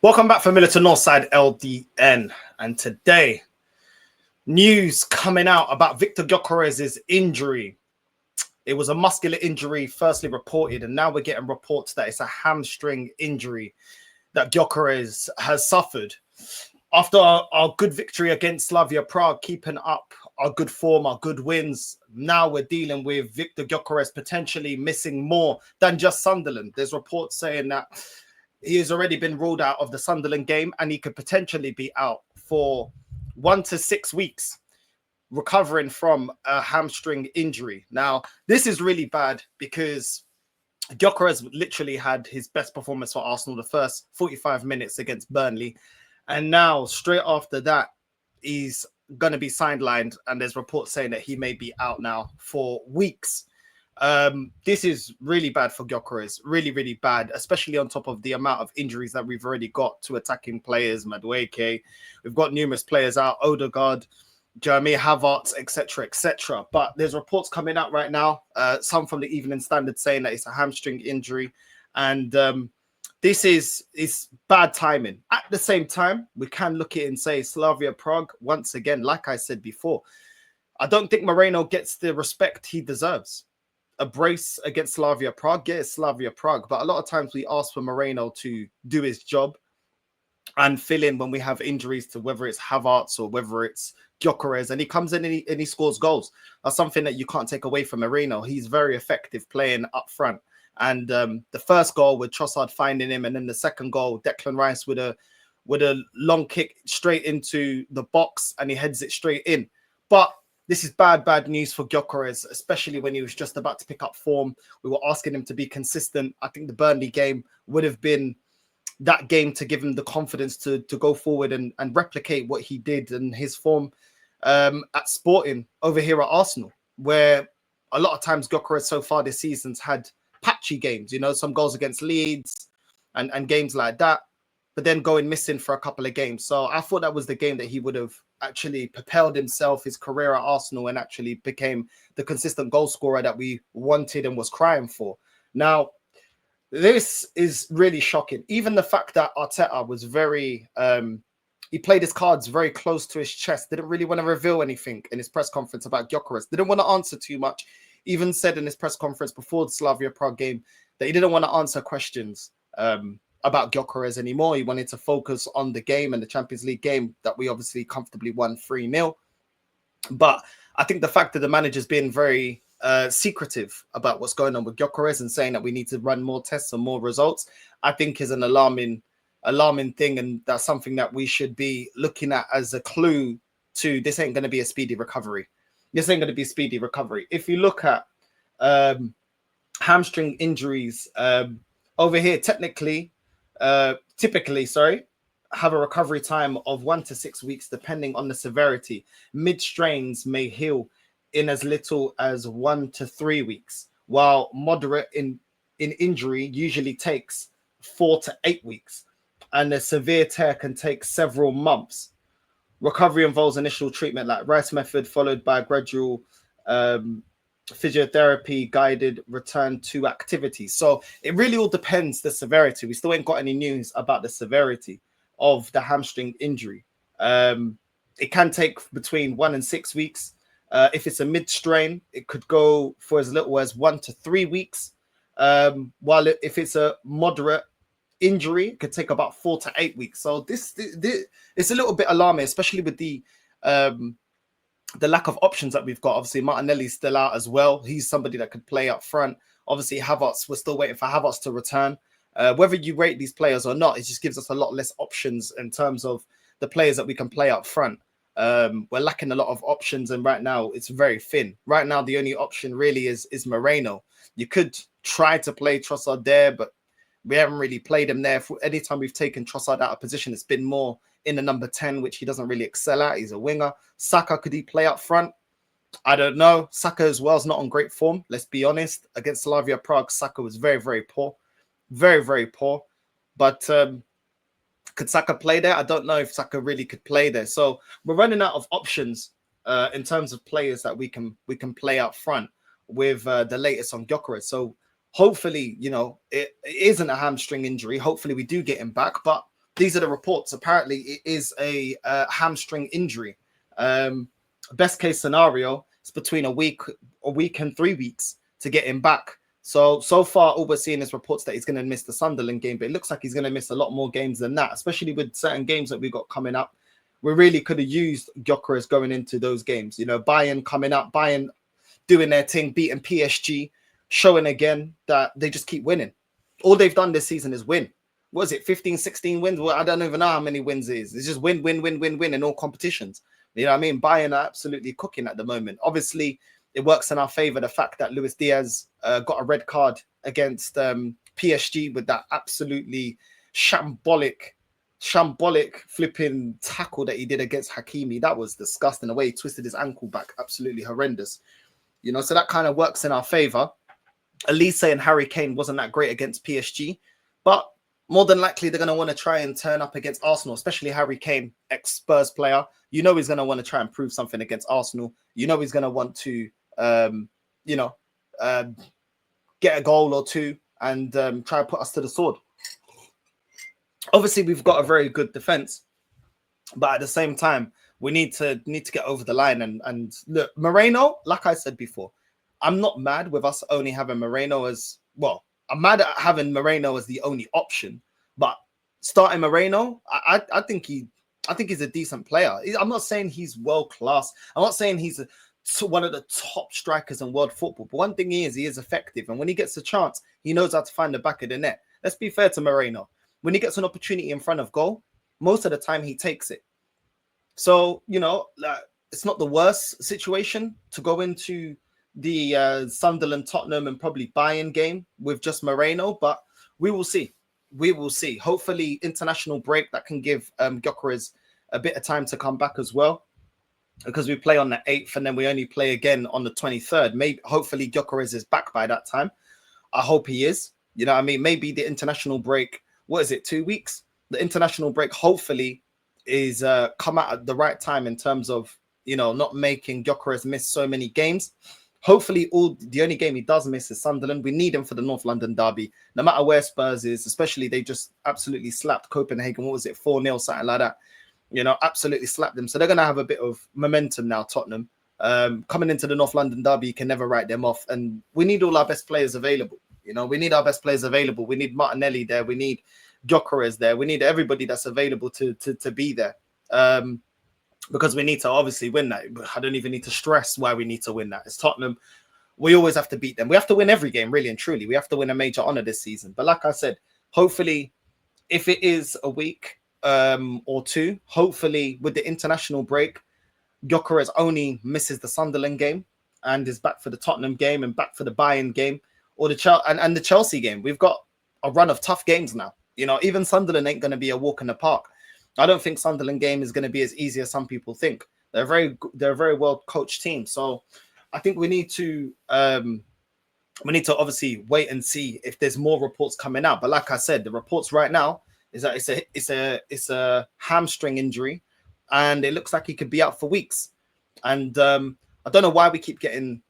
Welcome back, familiar to Northside LDN. And today, news coming out about Victor Gyökeres' injury. It was a muscular injury, firstly reported, and now we're getting reports that it's a hamstring injury that Gyökeres has suffered. After our good victory against Slavia Prague, keeping up our good form, our good wins, now we're dealing with Victor Gyökeres potentially missing more than just Sunderland. There's reports saying that he has already been ruled out of the Sunderland game and he could potentially be out for 1 to 6 weeks recovering from a hamstring injury. Now, this is really bad because Gyökeres literally had his best performance for Arsenal the first 45 minutes against Burnley. And now, straight after that, he's going to be sidelined. And there's reports saying that he may be out now for weeks. This is really bad for Gyökeres, really, really bad, especially on top of the amount of injuries that we've already got to attacking players, Madueke. We've got numerous players out, Odegaard, Jeremy Havertz, etc., etc. But there's reports coming out right now, some from the Evening Standard saying that it's a hamstring injury. And this is bad timing. At the same time, we can look at it and say Slavia Prague, once again, like I said before, I don't think Moreno gets the respect he deserves. A brace against Slavia Prague, yes, Slavia Prague, but a lot of times we ask for Moreno to do his job and fill in when we have injuries to whether it's Havertz or whether it's Gyökeres, and he comes in and he scores goals. That's something that you can't take away from Moreno. He's very effective playing up front. And the first goal with Trossard finding him, and then the second goal, Declan Rice with a long kick straight into the box, and he heads it straight in. But this is bad news for Gyökeres, especially when he was just about to pick up form. We were asking him to be consistent. I think the Burnley game would have been that game to give him the confidence to go forward and replicate what he did and his form at Sporting over here at Arsenal, where a lot of times Gyökeres so far this season's had patchy games, some goals against Leeds and games like that, but then going missing for a couple of games. So I thought that was the game that he would have actually propelled himself, his career at Arsenal, and actually became the consistent goal scorer that we wanted and was crying for. Now, this is really shocking. Even the fact that Arteta was very, he played his cards very close to his chest, didn't really want to reveal anything in his press conference about Gyökeres, didn't want to answer too much, even said in his press conference before the Slavia Prague game that he didn't want to answer questions about Gyökeres anymore. He wanted to focus on the game and the Champions League game that we obviously comfortably won 3-0. But I think the fact that the manager's been very secretive about what's going on with Gyökeres and saying that we need to run more tests and more results, I think is an alarming thing. And that's something that we should be looking at as a clue to this ain't going to be a speedy recovery. This ain't going to be a speedy recovery. If you look at hamstring injuries over here, typically, have a recovery time of 1 to 6 weeks, depending on the severity. Mid-strains may heal in as little as 1 to 3 weeks, while moderate in injury usually takes 4 to 8 weeks, and a severe tear can take several months. Recovery involves initial treatment like Rice method, followed by gradual physiotherapy guided return to activity. So it really all depends the severity. We still ain't got any news about the severity of the hamstring injury. It can take between 1 and 6 weeks. If it's a mid-strain, it could go for as little as 1 to 3 weeks. While if it's a moderate injury, it could take about 4 to 8 weeks. So this it's a little bit alarming, especially with the lack of options that we've got. Obviously, Martinelli's still out as well. He's somebody that could play up front. Obviously, Havertz, we're still waiting for Havertz to return. Whether you rate these players or not, it just gives us a lot less options in terms of the players that we can play up front. We're lacking a lot of options, and right now it's very thin. Right now, the only option really is Moreno. You could try to play Trossard there, but we haven't really played him there. Anytime we've taken Trossard out of position, it's been more in the number 10, which he doesn't really excel at. He's a winger. Saka, could he play up front? I don't know. Saka as well is not on great form. Let's be honest. Against Slavia Prague, Saka was very, very poor. Very, very poor. But could Saka play there? I don't know if Saka really could play there. So we're running out of options in terms of players that we can play up front with the latest on Gyökeres. So hopefully, it isn't a hamstring injury. Hopefully we do get him back. But these are the reports. Apparently, it is a hamstring injury. Best case scenario, it's between a week and 3 weeks to get him back. So far, all we're seeing is reports that he's going to miss the Sunderland game, but it looks like he's going to miss a lot more games than that, especially with certain games that we've got coming up. We really could have used Gyökeres going into those games. You know, Bayern coming up, Bayern doing their thing, beating PSG, showing again that they just keep winning. All they've done this season is win. What is it, 15, 16 wins? Well, I don't even know how many wins it is. It's just win in all competitions. You know what I mean? Bayern are absolutely cooking at the moment. Obviously, it works in our favor, the fact that Luis Diaz got a red card against PSG with that absolutely shambolic flipping tackle that he did against Hakimi. That was disgusting. The way he twisted his ankle back, absolutely horrendous. You know, so that kind of works in our favor. Elise and Harry Kane wasn't that great against PSG, but more than likely they're going to want to try and turn up against Arsenal, especially Harry Kane, ex-Spurs player. You know he's going to want to try and prove something against Arsenal. You know he's going to want to, get a goal or two and try and put us to the sword. Obviously, we've got a very good defense, but at the same time, we need to get over the line. And look, Moreno, like I said before, I'm not mad with us only having Moreno as well. I'm mad at having Moreno as the only option, but starting Moreno, I think he's a decent player. I'm not saying he's world class. I'm not saying he's one of the top strikers in world football. But one thing he is effective, and when he gets a chance, he knows how to find the back of the net. Let's be fair to Moreno. When he gets an opportunity in front of goal, most of the time he takes it. So, you know, it's not the worst situation to go into the Sunderland, Tottenham, and probably Bayern game with just Moreno, but we will see. We will see. Hopefully, international break that can give Gyökeres a bit of time to come back as well, because we play on the 8th and then we only play again on the 23rd. Maybe, hopefully, Gyökeres is back by that time. I hope he is. You know what I mean? Maybe the international break, what is it, 2 weeks? The international break, hopefully, is come out at the right time in terms of, you know, not making Gyökeres miss so many games. Hopefully, the only game he does miss is Sunderland. We need him for the North London derby. No matter where Spurs is, especially they just absolutely slapped Copenhagen. What was it, 4-0, something like that? You know, absolutely slapped them. So they're going to have a bit of momentum now, Tottenham. Coming into the North London derby, you can never write them off. And we need all our best players available. You know, we need our best players available. We need Martinelli there. We need Gyökeres there. We need everybody that's available to be there. Because we need to obviously win that. I don't even need to stress why we need to win that. It's Tottenham. We always have to beat them. We have to win every game, really and truly. We have to win a major honour this season. But like I said, hopefully, if it is a week or two, hopefully with the international break, Gyökeres only misses the Sunderland game and is back for the Tottenham game and back for the Bayern game or the Chelsea game. We've got a run of tough games now. You know, even Sunderland ain't going to be a walk in the park. I don't think Sunderland game is going to be as easy as some people think. They're a very well coached team. So I think we need to obviously wait and see if there's more reports coming out. But like I said, the reports right now is that it's a hamstring injury, and it looks like he could be out for weeks. And I don't know why we keep getting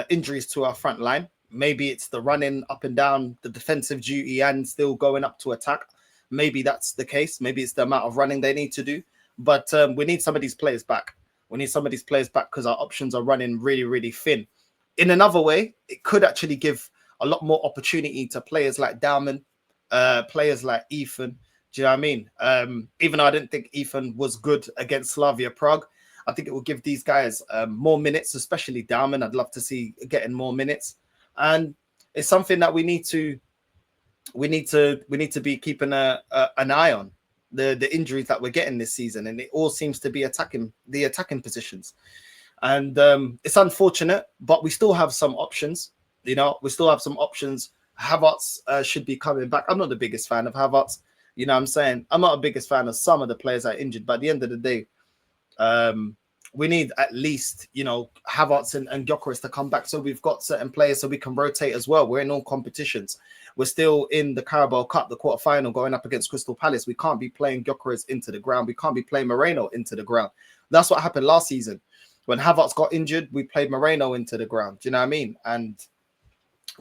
injuries to our front line. Maybe it's the running up and down the defensive duty and still going up to attack. Maybe that's the case. Maybe it's the amount of running they need to do. But we need some of these players back. We need some of these players back because our options are running really, really thin. In another way, it could actually give a lot more opportunity to players like Dalman, players like Ethan. Do you know what I mean? Even though I didn't think Ethan was good against Slavia Prague, I think it will give these guys more minutes, especially Dalman. I'd love to see getting more minutes. And it's something that we need to be keeping an eye on, the injuries that we're getting this season, and it all seems to be attacking positions. And it's unfortunate, but we still have some options. You know, we still have some options. Havertz should be coming back. I'm not the biggest fan of Havertz. You know what I'm saying? I'm not a biggest fan of some of the players that are injured, but at the end of the day, we need at least, you know, Havertz and Gyökeres to come back, so we've got certain players so we can rotate as well. We're in all competitions. We're still in the Carabao Cup, the quarterfinal, going up against Crystal Palace. We can't be playing Gyökeres into the ground. We can't be playing Moreno into the ground. That's what happened last season. When Havertz got injured, we played Moreno into the ground. Do you know what I mean? And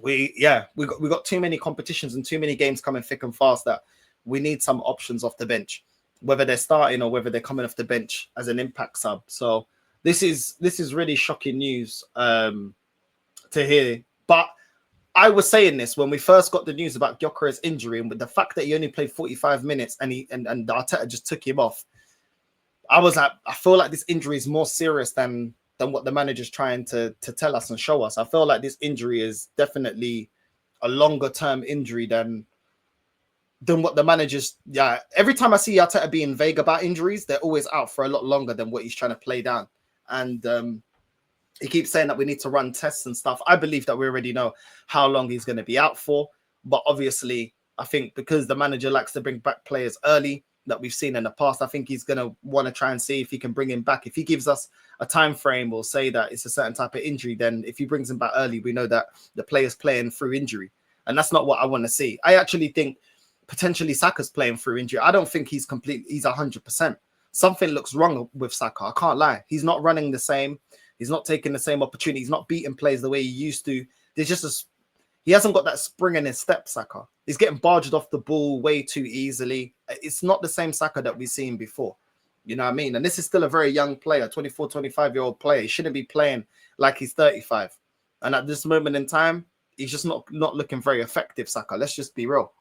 we got too many competitions and too many games coming thick and fast that we need some options off the bench, whether they're starting or whether they're coming off the bench as an impact sub. So this is really shocking news to hear. But I was saying this when we first got the news about Gyökeres' injury, and with the fact that he only played 45 minutes and Arteta just took him off, I was like, I feel like this injury is more serious than what the manager's trying to tell us and show us. I feel like this injury is definitely a longer term injury than what the manager's. Yeah, every time I see Arteta being vague about injuries, they're always out for a lot longer than what he's trying to play down. And he keeps saying that we need to run tests and stuff. I believe that we already know how long he's going to be out for. But obviously, I think because the manager likes to bring back players early that we've seen in the past, I think he's going to want to try and see if he can bring him back. If he gives us a time frame or say that it's a certain type of injury, then if he brings him back early, we know that the player's playing through injury. And that's not what I want to see. I actually think potentially Saka's playing through injury. I don't think he's 100%. Something looks wrong with Saka. I can't lie. He's not running the same. He's not taking the same opportunity. He's not beating players the way he used to. There's just he hasn't got that spring in his step, Saka. He's getting barged off the ball way too easily. It's not the same Saka that we've seen before. You know what I mean? And this is still a very young player, 24, 25-year-old player. He shouldn't be playing like he's 35. And at this moment in time, he's just not looking very effective, Saka. Let's just be real.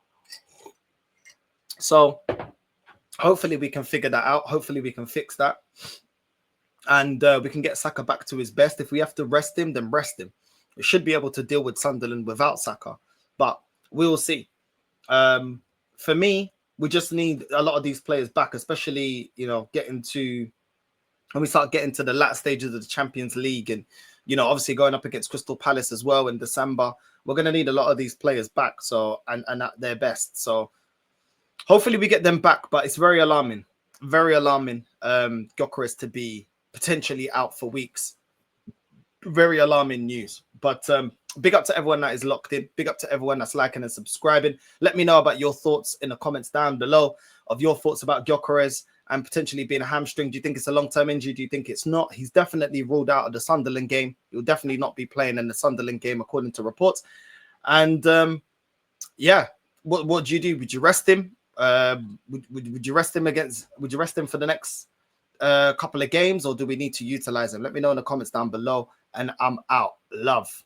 So hopefully we can figure that out. Hopefully we can fix that. And we can get Saka back to his best. If we have to rest him, then rest him. We should be able to deal with Sunderland without Saka. But we will see. For me, we just need a lot of these players back, especially, when we start getting to the latter stages of the Champions League and, obviously going up against Crystal Palace as well in December. We're going to need a lot of these players back, so and at their best. So hopefully we get them back, but it's very alarming. Very alarming. Gyökeres to be potentially out for weeks. Very alarming news. But big up to everyone that is locked in. Big up to everyone that's liking and subscribing. Let me know about your thoughts in the comments down below of your thoughts about Gyökeres and potentially being a hamstring. Do you think it's a long-term injury? Do you think it's not? He's definitely ruled out of the Sunderland game. He'll definitely not be playing in the Sunderland game according to reports. And what do you do? Would you rest him? Would you rest him for the next couple of games, or do we need to utilize him? Let me know in the comments down below, and I'm out. Love.